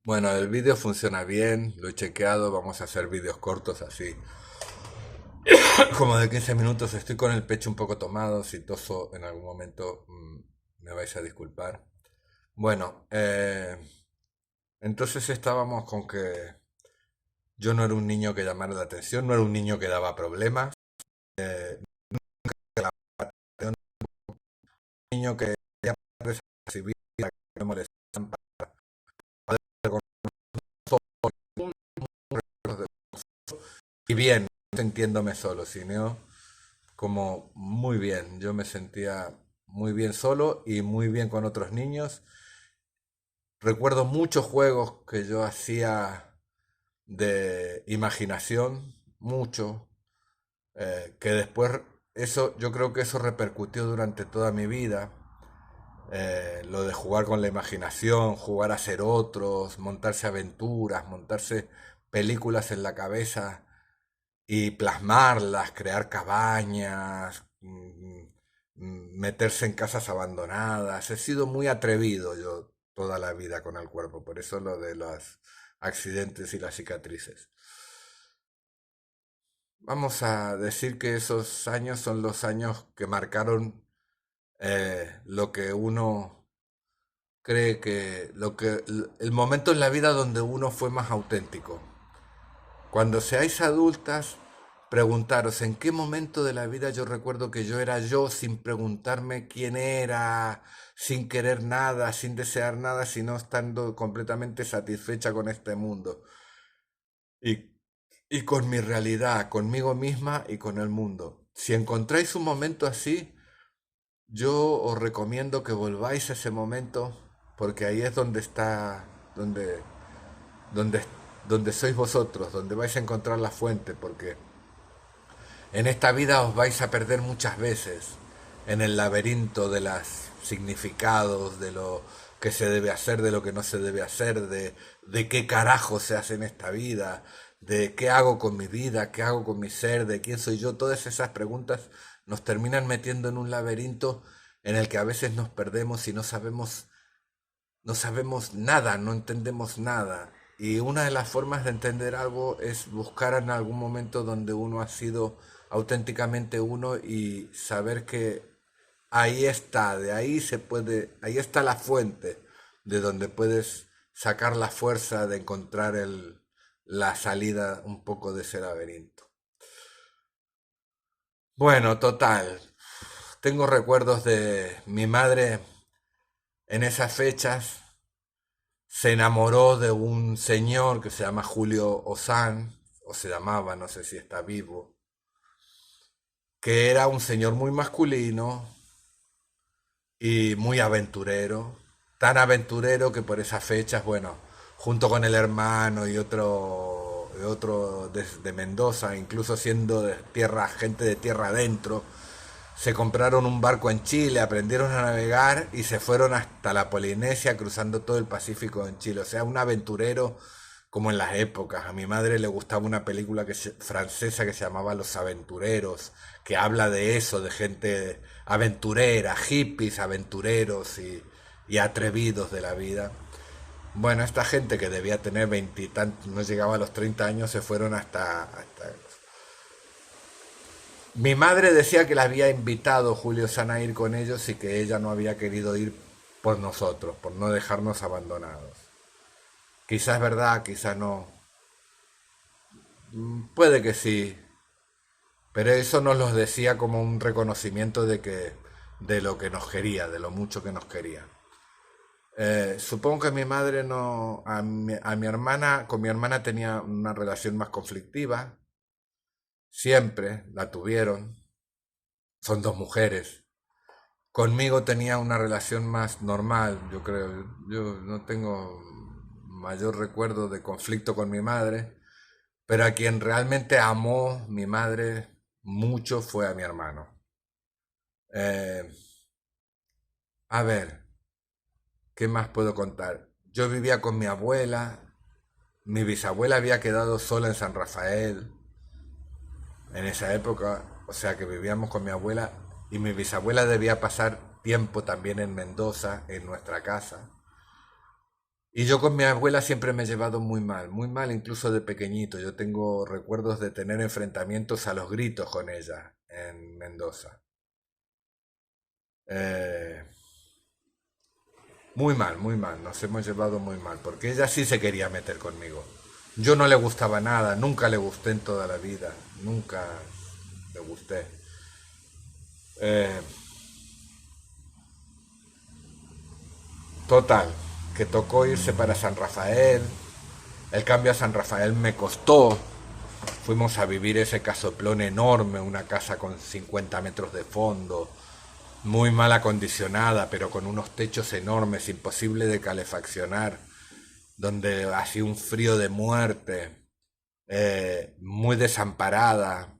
Bueno, el vídeo funciona bien, lo he chequeado, vamos a hacer vídeos cortos así, como de 15 minutos. Estoy con el pecho un poco tomado, si toso en algún momento me vais a disculpar. Bueno, entonces estábamos con que yo no era un niño que llamara la atención, no era un niño que daba problemas, era un niño que ya recibía, que me molestaban para poder con todo. Y bien, no sintiéndome solo, sino como muy bien. Yo me sentía muy bien solo y muy bien con otros niños. Recuerdo muchos juegos que yo hacía de imaginación, mucho, que después eso, yo creo que eso repercutió durante toda mi vida. Lo de jugar con la imaginación, jugar a ser otros, montarse aventuras, montarse películas en la cabeza y plasmarlas, crear cabañas, meterse en casas abandonadas. He sido muy atrevido yo toda la vida con el cuerpo, por eso lo de los accidentes y las cicatrices. Vamos a decir que esos años son los años que marcaron lo que uno cree que, el momento en la vida donde uno fue más auténtico. Cuando seáis adultas, preguntaros en qué momento de la vida yo recuerdo que yo era yo sin preguntarme quién era, sin querer nada, sin desear nada, sino estando completamente satisfecha con este mundo y, y con mi realidad, conmigo misma y con el mundo. Si encontráis un momento así, yo os recomiendo que volváis a ese momento porque ahí es donde está, donde, donde sois vosotros, donde vais a encontrar la fuente, porque en esta vida os vais a perder muchas veces en el laberinto de los significados, de lo que se debe hacer, de lo que no se debe hacer, de qué carajo se hace en esta vida, de qué hago con mi vida, qué hago con mi ser, de quién soy yo. Todas esas preguntas nos terminan metiendo en un laberinto en el que a veces nos perdemos y no sabemos nada, no entendemos nada. Y una de las formas de entender algo es buscar en algún momento donde uno ha sido auténticamente uno y saber que ahí está, de ahí se puede, ahí está la fuente de donde puedes sacar la fuerza de encontrar la salida un poco de ese laberinto. Bueno, total, tengo recuerdos de mi madre en esas fechas. Se enamoró de un señor que se llama Julio Ozán, o se llamaba, no sé si está vivo, que era un señor muy masculino y muy aventurero, tan aventurero que por esas fechas, bueno, junto con el hermano y otro de Mendoza, incluso siendo de tierra, gente de tierra adentro, se compraron un barco en Chile, aprendieron a navegar y se fueron hasta la Polinesia cruzando todo el Pacífico en Chile. O sea, un aventurero como en las épocas. A mi madre le gustaba una película francesa que se llamaba Los Aventureros, que habla de eso, de gente aventurera, hippies, aventureros y atrevidos de la vida. Bueno, esta gente que debía tener veintitantos, no llegaba a los 30 años, se fueron hasta. Mi madre decía que la había invitado Julio San a ir con ellos y que ella no había querido ir por nosotros, por no dejarnos abandonados. Quizás es verdad, quizás no. Puede que sí, pero eso nos lo decía como un reconocimiento de lo que nos quería, de lo mucho que nos quería. Supongo que mi madre no, a mi hermana, con mi hermana tenía una relación más conflictiva, siempre la tuvieron, son dos mujeres. Conmigo tenía una relación más normal, yo creo. Yo no tengo mayor recuerdo de conflicto con mi madre, pero a quien realmente amó mi madre mucho fue a mi hermano. Eh, a ver, ¿qué más puedo contar? Yo vivía con mi abuela, mi bisabuela había quedado sola en San Rafael en esa época, o sea que vivíamos con mi abuela y mi bisabuela debía pasar tiempo también en Mendoza, en nuestra casa. Y yo con mi abuela siempre me he llevado muy mal, incluso de pequeñito. Yo tengo recuerdos de tener enfrentamientos a los gritos con ella en Mendoza. Eh, muy mal, nos hemos llevado muy mal, porque ella sí se quería meter conmigo. Yo no le gustaba nada, nunca le gusté en toda la vida, nunca le gusté. Eh, Total, que tocó irse para San Rafael. El cambio a San Rafael me costó. Fuimos a vivir ese casoplón enorme, una casa con 50 metros de fondo, muy mal acondicionada, pero con unos techos enormes, imposible de calefaccionar, donde hacía un frío de muerte, muy desamparada,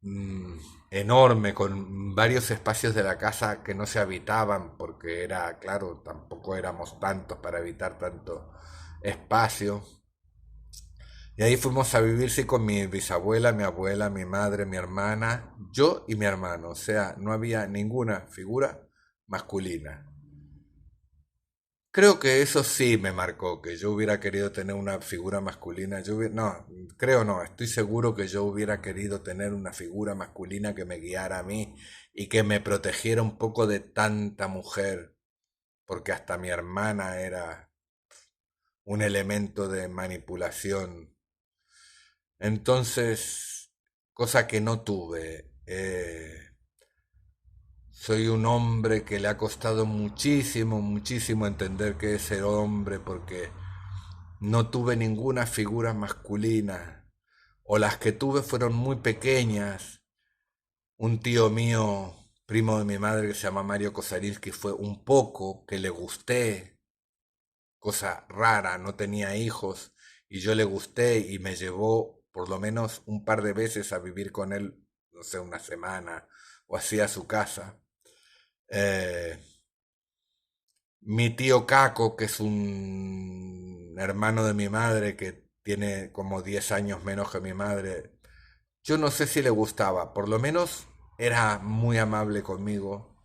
mm, enorme, con varios espacios de la casa que no se habitaban, porque era, claro, tampoco éramos tantos para habitar tanto espacio. Y ahí fuimos a vivir, sí, con mi bisabuela, mi abuela, mi madre, mi hermana, yo y mi hermano. O sea, no había ninguna figura masculina. Creo que eso sí me marcó, que yo hubiera querido tener una figura masculina. No, creo no, estoy seguro que yo hubiera querido tener una figura masculina que me guiara a mí y que me protegiera un poco de tanta mujer, porque hasta mi hermana era un elemento de manipulación. Entonces, cosa que no tuve. Soy un hombre que le ha costado muchísimo entender que es ser hombre porque no tuve ninguna figura masculina. O las que tuve fueron muy pequeñas. Un tío mío, primo de mi madre, que se llama Mario Kosarinsky, fue un poco que le gusté, cosa rara, no tenía hijos, y yo le gusté y me llevó por lo menos un par de veces a vivir con él, no sé, una semana o así a su casa. Eh, Mi tío Caco, que es un hermano de mi madre que tiene como 10 años menos que mi madre, yo no sé si le gustaba, por lo menos era muy amable conmigo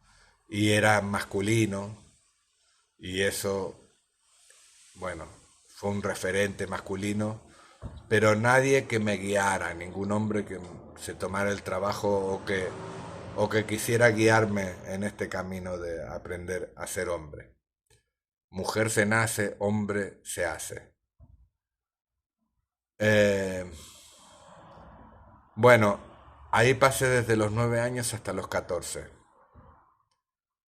y era masculino y eso, bueno, fue un referente masculino, pero nadie que me guiara, ningún hombre que se tomara el trabajo o que quisiera guiarme en este camino de aprender a ser hombre. Mujer se nace, hombre se hace. Eh, bueno, ahí pasé desde los 9 años hasta los 14,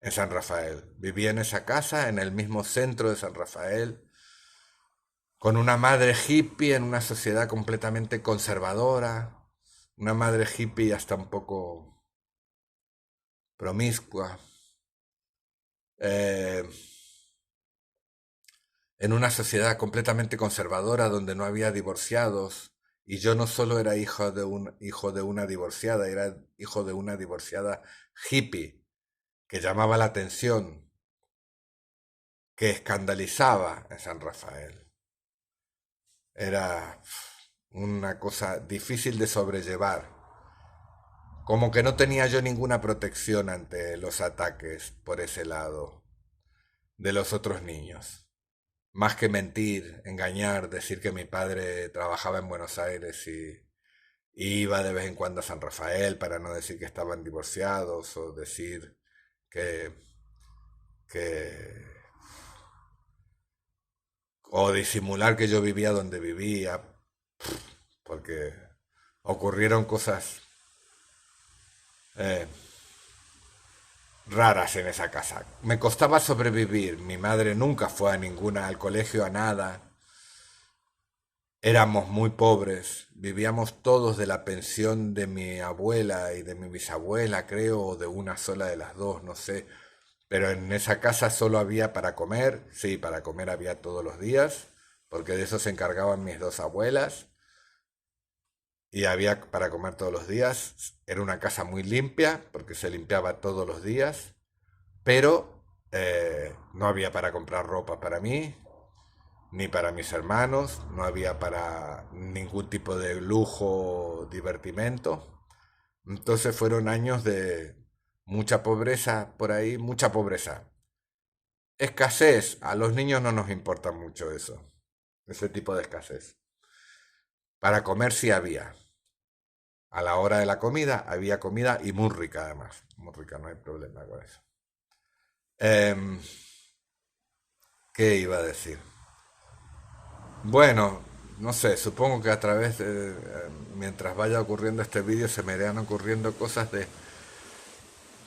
en San Rafael. Viví en esa casa, en el mismo centro de San Rafael, con una madre hippie en una sociedad completamente conservadora, una madre hippie hasta un poco promiscua, eh, en una sociedad completamente conservadora donde no había divorciados, y yo no solo era hijo de una divorciada, era hijo de una divorciada hippie, que llamaba la atención, que escandalizaba en San Rafael. Era una cosa difícil de sobrellevar. Como que no tenía yo ninguna protección ante los ataques por ese lado de los otros niños. Más que mentir, engañar, decir que mi padre trabajaba en Buenos Aires y iba de vez en cuando a San Rafael para no decir que estaban divorciados o decir que, que o disimular que yo vivía donde vivía, porque ocurrieron cosas eh, raras en esa casa. Me costaba sobrevivir. Mi madre nunca fue a ninguna, al colegio, a nada. Éramos muy pobres. Vivíamos todos de la pensión de mi abuela y de mi bisabuela, creo, o de una sola de las dos, no sé. Pero en esa casa solo había para comer. Sí, para comer había todos los días, porque de eso se encargaban mis dos abuelas. Y había para comer todos los días. Era una casa muy limpia, porque se limpiaba todos los días. Pero no había para comprar ropa para mí, ni para mis hermanos, no había para ningún tipo de lujo o divertimento. Entonces fueron años de mucha pobreza por ahí, mucha pobreza. Escasez, a los niños no nos importa mucho eso, ese tipo de escasez. Para comer sí había. A la hora de la comida había comida y muy rica además. Muy rica, no hay problema con eso. Em, ¿Qué iba a decir? Bueno, no sé, supongo que a través de, mientras vaya ocurriendo este vídeo se me irán ocurriendo cosas de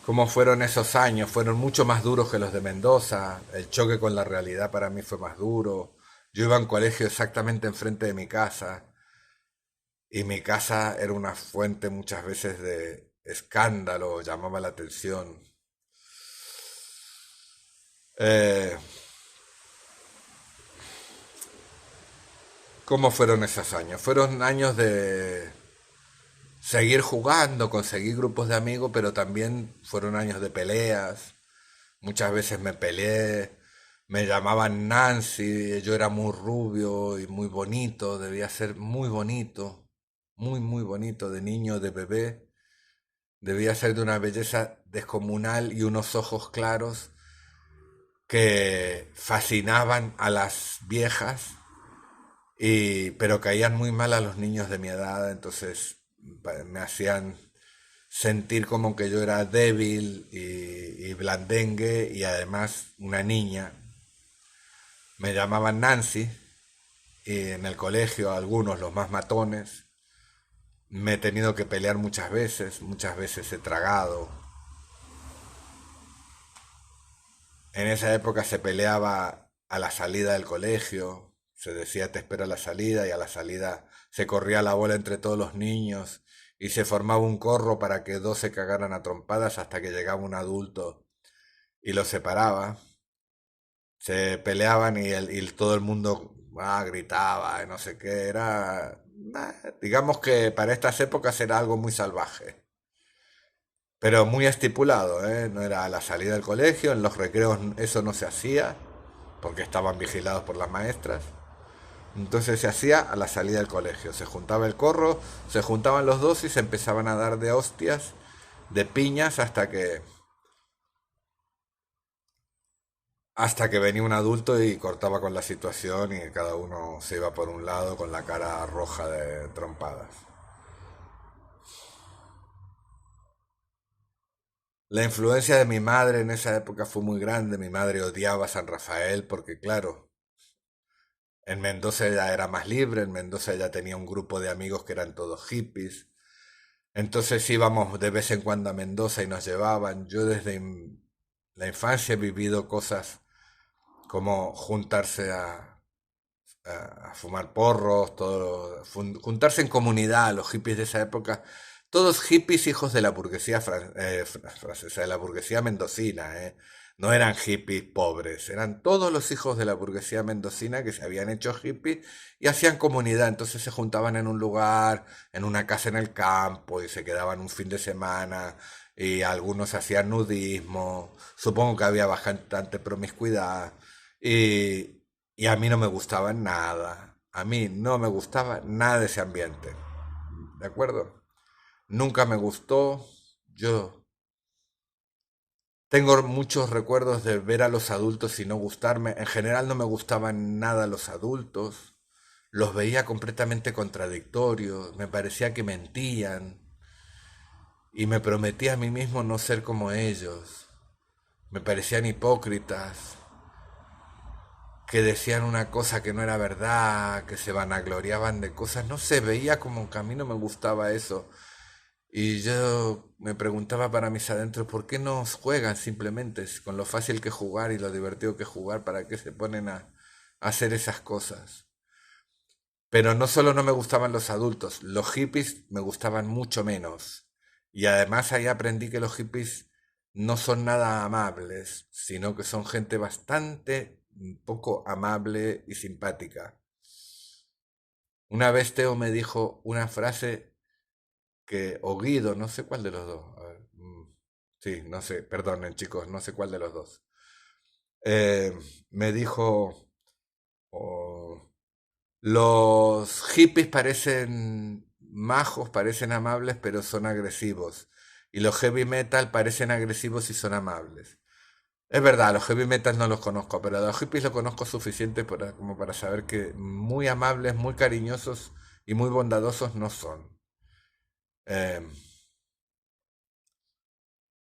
cómo fueron esos años. Fueron mucho más duros que los de Mendoza. El choque con la realidad para mí fue más duro. Yo iba a un colegio exactamente enfrente de mi casa y mi casa era una fuente muchas veces de escándalo, llamaba la atención. Eh, ¿Cómo fueron esos años? Fueron años de seguir jugando, conseguir grupos de amigos, pero también fueron años de peleas. Muchas veces me peleé, me llamaban Nancy, yo era muy rubio y muy bonito, debía ser muy bonito, muy bonito de niño, de bebé. Debía ser de una belleza descomunal y unos ojos claros que fascinaban a las viejas, pero caían muy mal a los niños de mi edad, entonces me hacían sentir como que yo era débil y blandengue y además una niña. Me llamaban Nancy y en el colegio algunos, los más matones. Me he tenido que pelear muchas veces he tragado. En esa época se peleaba a la salida del colegio, se decía te espero a la salida y a la salida se corría la bola entre todos los niños y se formaba un corro para que dos se cagaran a trompadas hasta que llegaba un adulto y los separaba. Se peleaban y todo el mundo gritaba y no sé qué. Digamos que para estas épocas era algo muy salvaje, pero muy estipulado, ¿eh? No era a la salida del colegio, en los recreos eso no se hacía, porque estaban vigilados por las maestras. Entonces se hacía a la salida del colegio. Se juntaba el corro, se juntaban los dos y se empezaban a dar de hostias, de piñas, hasta que venía un adulto y cortaba con la situación y cada uno se iba por un lado con la cara roja de trompadas. La influencia de mi madre en esa época fue muy grande. Mi madre odiaba a San Rafael porque, claro, en Mendoza ella era más libre, en Mendoza ella tenía un grupo de amigos que eran todos hippies. Entonces íbamos de vez en cuando a Mendoza y nos llevaban. Yo desde la infancia he vivido cosas como juntarse a fumar porros, juntarse en comunidad, los hippies de esa época, todos hippies hijos de la burguesía francesa, de la burguesía mendocina, ¿eh? No eran hippies pobres, eran todos los hijos de la burguesía mendocina que se habían hecho hippies y hacían comunidad, entonces se juntaban en un lugar, en una casa en el campo y se quedaban un fin de semana y algunos hacían nudismo, supongo que había bastante promiscuidad y, y a mí no me gustaba nada. A mí no me gustaba nada de ese ambiente. ¿De acuerdo? Nunca me gustó. Yo tengo muchos recuerdos de ver a los adultos y no gustarme. En general no me gustaban nada los adultos. Los veía completamente contradictorios. Me parecía que mentían. Y me prometí a mí mismo no ser como ellos. Me parecían hipócritas, que decían una cosa que no era verdad, que se vanagloriaban de cosas, no sé, veía como que a mí no me gustaba eso. Y yo me preguntaba para mis adentros, ¿por qué no juegan simplemente con lo fácil que jugar y lo divertido que jugar? ¿Para qué se ponen a hacer esas cosas? Pero no solo no me gustaban los adultos, los hippies me gustaban mucho menos. Y además ahí aprendí que los hippies no son nada amables, sino que son gente bastante poco amable y simpática. Una vez Teo me dijo una frase o Guido, no sé cuál de los dos. A ver, sí, no sé, perdonen chicos, no sé cuál de los dos. Eh, Me dijo, oh, los hippies parecen majos, parecen amables, pero son agresivos. Y los heavy metal parecen agresivos y son amables. Es verdad, los heavy metal no los conozco, pero a los hippies los conozco suficiente como para saber que muy amables, muy cariñosos y muy bondadosos no son. Eh,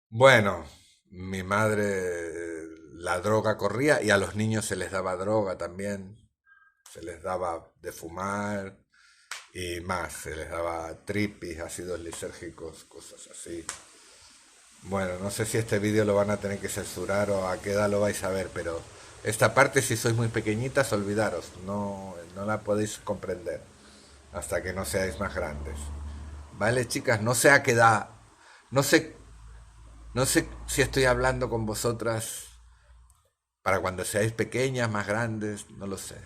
bueno, mi madre, la droga corría y a los niños se les daba droga también, se les daba de fumar y más, se les daba tripis, ácidos lisérgicos, cosas así. Bueno, no sé si este vídeo lo van a tener que censurar o a qué edad lo vais a ver, pero esta parte si sois muy pequeñitas, olvidaros, no la podéis comprender hasta que no seáis más grandes. Vale, chicas, no sé a qué edad, no sé, no sé si estoy hablando con vosotras para cuando seáis pequeñas, más grandes, no lo sé.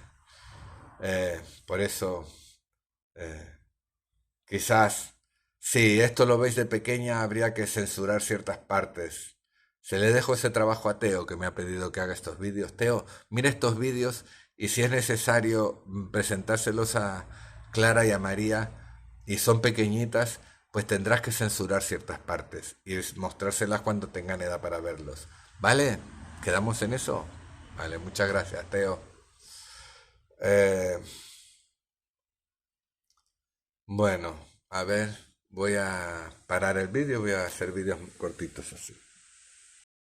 Por eso, eh, quizás, si esto lo veis de pequeña, habría que censurar ciertas partes. Se le dejo ese trabajo a Teo, que me ha pedido que haga estos vídeos. Teo, mira estos vídeos y si es necesario presentárselos a Clara y a María, y son pequeñitas, pues tendrás que censurar ciertas partes y mostrárselas cuando tengan edad para verlos. ¿Vale? ¿Quedamos en eso? Vale, muchas gracias, Teo. Eh, Bueno, a ver, voy a parar el vídeo, voy a hacer vídeos cortitos así.